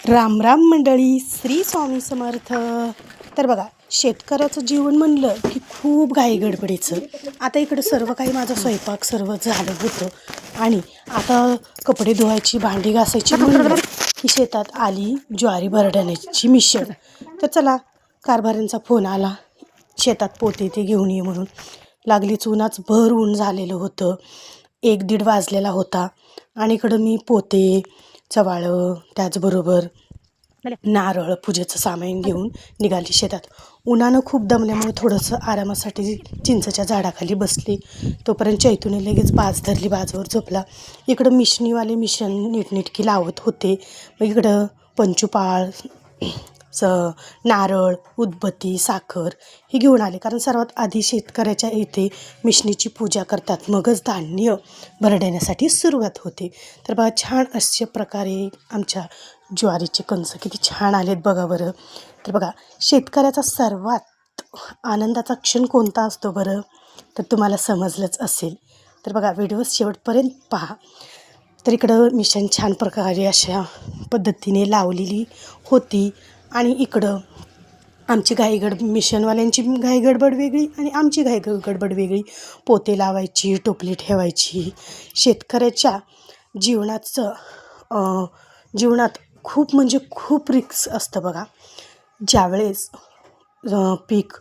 राम राम मंडळी, श्री स्वामी समर्थ. तर बघा, शेतकऱ्याचं जीवन म्हणलं की खूप घाई गडबडीचं. आता इकडं सर्व काही माझा स्वयंपाक सर्व झालं होतं आणि आता कपडे धुवायची, भांडी घासायची म्हणलं की शेतात आली ज्वारी भरडण्याची मिशन. तर चला, कारभाऱ्यांचा फोन आला, शेतात पोते ते घेऊन ये म्हणून. लागलीच उन्हाच भर ऊन झालेलं होतं, 1-1:30 वाजलेला होता आणि इकडं मी पोते, चवाळं, त्याचबरोबर नारळ, पूजेचं सामान घेऊन निघाली शेतात. उन्हानं खूप दमल्यामुळे थोडंसं आरामासाठी चिंचेच्या झाडाखाली बसली. तोपर्यंत चैतूने लगेच बाज धरली, बाजवर झोपला. इकडं मिशनीवाले मिशन नीटनेटकी लावत होते. मग इकडं पंचुपाळ, नारळ, उदबत्ती, साखर हे घेऊन आले, कारण सर्वात आधी शेतकऱ्याच्या इथे मिशनीची पूजा करतात, मगच धान्य भरडण्यासाठी सुरुवात होते. तर बघा, छान अशा प्रकारे आमच्या ज्वारीचे कणसं किती छान आलेत बघा बरं. तर बघा, शेतकऱ्याचा सर्वात आनंदाचा क्षण कोणता असतो बरं, तर तुम्हाला समजलंच असेल. तर बघा, व्हिडिओ शेवटपर्यंत पहा. तर इकडं मिशन छान प्रकारे अशा पद्धतीने लावलेली होती आणि इकडं आमची मिशनवाल्यांची घाईगडबड वेगळी आणि आमची घाईगडबड वेगळी. पोते लावायची, टोपली ठेवायची. शेतकऱ्याच्या जीवनात खूप म्हणजे खूप रिस्क असतं बघा. ज्यावेळेस पीक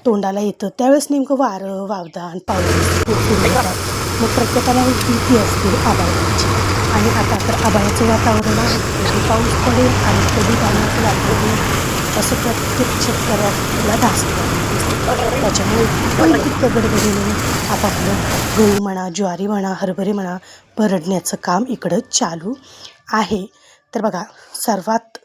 तोंडाला येतं त्यावेळेस नेमकं वारं, वावदान, पाऊस खूप सुरू होतात. मग प्रत्येकाला भीती असते आभाळाची. आणि आता तर आभाळाचं वातावरण आहे, कधी पाऊस पडेल आणि कधी पाण्याचं लागेल असं प्रत्येक शेतकऱ्याला धासतं. त्याच्यामुळे पण तितकं गडबडीने आपापलं गहू म्हणा, ज्वारी म्हणा, हरभरे म्हणा भरडण्याचं काम इकडं चालू आहे. तर बघा, सर्वात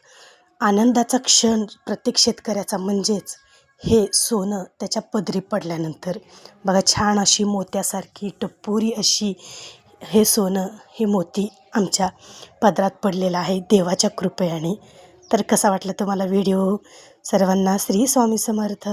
आनंदाचा क्षण प्रत्येक शेतकऱ्याचा म्हणजेच हे सोनं त्याच्या पदरी पडल्यानंतर. बघा, छान अशी मोत्यासारखी टप्पुरी अशी हे सोनं, हे मोती आमच्या पदरात पडलेलं आहे देवाच्या कृपेने. तर कसा वाटला तुम्हाला व्हिडिओ? सर्वांना श्री स्वामी समर्थ.